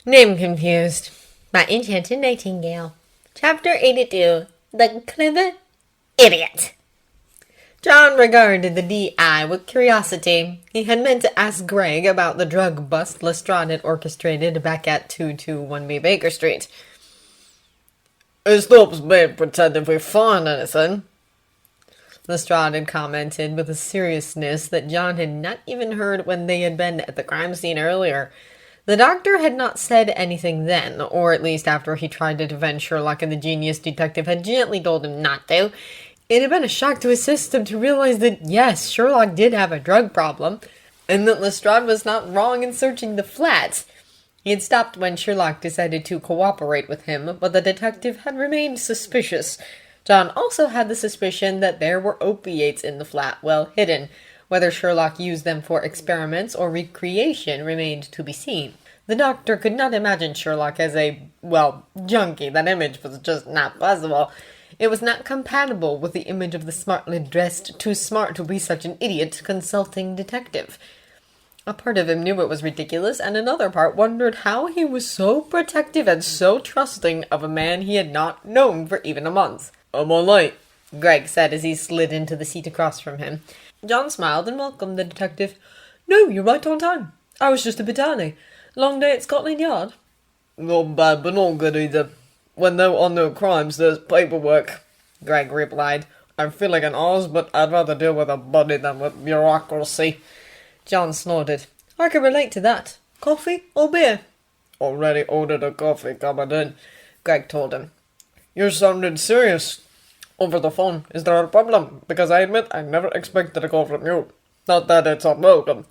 Name confused. By Enchanted Nightingale. Chapter 82. The Clever Idiot. John regarded the D.I. with curiosity. He had meant to ask Greg about the drug bust Lestrade had orchestrated back at 221B Baker Street. It stops being pretend if we find anything. Lestrade had commented with a seriousness that John had not even heard when they had been at the crime scene earlier. The doctor had not said anything then, or at least after he tried to defend Sherlock and the genius detective had gently told him not to. It had been a shock to his system to realize that, yes, Sherlock did have a drug problem, and that Lestrade was not wrong in searching the flat. He had stopped when Sherlock decided to cooperate with him, but the detective had remained suspicious. John also had the suspicion that there were opiates in the flat, well hidden. Whether Sherlock used them for experiments or recreation remained to be seen. The doctor could not imagine Sherlock as a, junkie. That image was just not possible. It was not compatible with the image of the smartly dressed, too smart to be such an idiot, consulting detective. A part of him knew it was ridiculous, and another part wondered how he was so protective and so trusting of a man he had not known for even a month. I'm all late, Greg said as he slid into the seat across from him. John smiled and welcomed the detective. "No, you're right on time. I was just a bit early. Long day at Scotland Yard?" Not bad, but not good either. When there are no crimes, there's paperwork, Greg replied. I'm feeling an arse, but I'd rather deal with a body than with bureaucracy. John snorted. "I can relate to that. Coffee or beer?" Already ordered a coffee coming in, Greg told him. You sounded serious over the phone. Is there a problem? Because I admit I never expected a call from you. Not that it's unwelcome.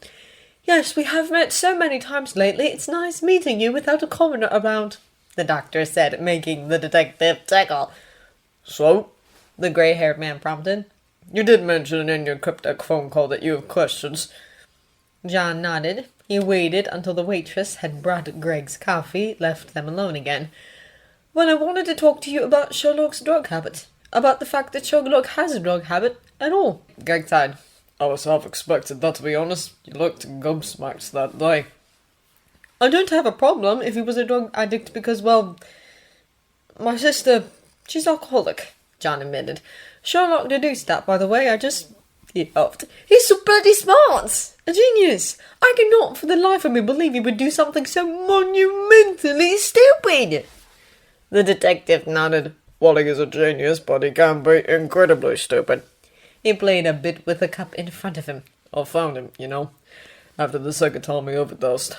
"Yes, we have met so many times lately. It's nice meeting you without a coroner around," the doctor said, making the detective tickle. So? The grey-haired man prompted. You did mention in your cryptic phone call that you have questions. John nodded. He waited until the waitress had brought Greg's coffee, left them alone again. "Well, I wanted to talk to you about Sherlock's drug habit. About the fact that Sherlock has a drug habit at all." Greg sighed. I was half expected that, to be honest. You looked gobsmacked that day. "I don't have a problem if he was a drug addict because, my sister, she's alcoholic," John admitted. "Sherlock deduced that, by the way. He laughed. "He's so bloody smart! A genius! I cannot for the life of me believe he would do something so monumentally stupid." The detective nodded. Well, he is a genius, but he can be incredibly stupid. He played a bit with the cup in front of him. I found him, after the second time he overdosed.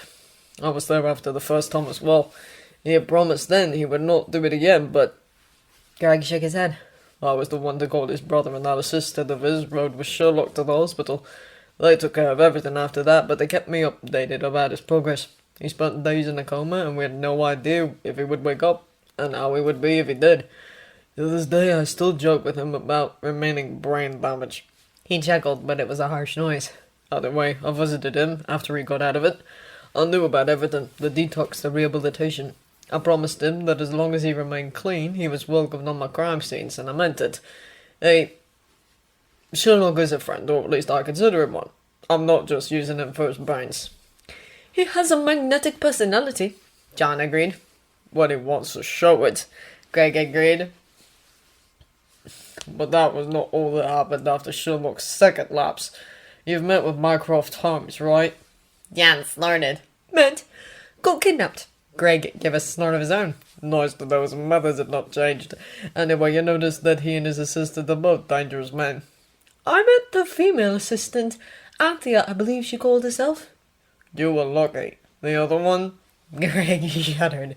I was there after the first time as well. He had promised then he would not do it again, but... Greg shook his head. I was the one to call his brother and that assistant of his rode with Sherlock to the hospital. They took care of everything after that, but they kept me updated about his progress. He spent days in a coma, and we had no idea if he would wake up, and how he would be if he did. To this day, I still joke with him about remaining brain damage. He chuckled, but it was a harsh noise. Either way, I visited him after he got out of it. I knew about everything, the detox, the rehabilitation. I promised him that as long as he remained clean, he was welcomed on my crime scenes, and I meant it. Sherlock is a friend, or at least I consider him one. I'm not just using him for his brains. "He has a magnetic personality," John agreed. When he wants to show it, Greg agreed. But that was not all that happened after Sherlock's second lapse. You've met with Mycroft Holmes, right? Jan snorted. "Met? Got kidnapped." Greg gave a snort of his own. Nice to know his methods had not changed. Anyway, you noticed that he and his assistant are both dangerous men. "I met the female assistant. Anthea, I believe she called herself." You were lucky. The other one? Greg shuddered.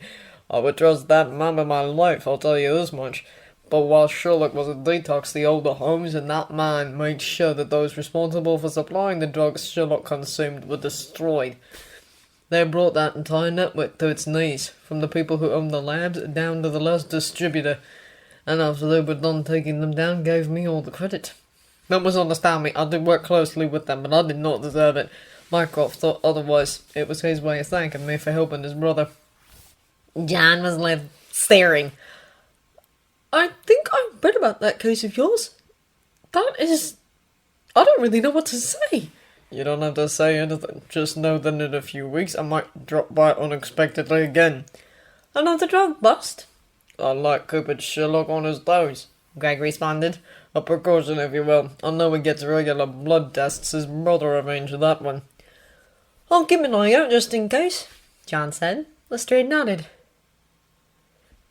I would trust that man with my life, I'll tell you this much. But while Sherlock was in detox, the older Holmes and that man made sure that those responsible for supplying the drugs Sherlock consumed were destroyed. They brought that entire network to its knees, from the people who owned the labs down to the last distributor, and after they were done taking them down, gave me all the credit. Don't misunderstand me, I did work closely with them, but I did not deserve it. Mycroft thought otherwise. It was his way of thanking me for helping his brother. John was left staring. "I think I read about that case of yours. I don't really know what to say." You don't have to say anything. Just know that in a few weeks I might drop by unexpectedly again. Another drug bust? I like keeping Sherlock on his toes, Greg responded. a precaution, if you will. I know he gets regular blood tests. His brother arranged that one. I'll keep an eye out just in case, John said. Lestrade nodded.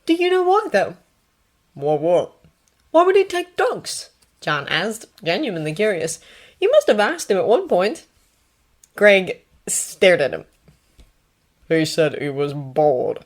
Do you know why, though? What? Why would he take drugs? John asked, genuinely curious. You must have asked him at one point. Greg stared at him. He said he was bored.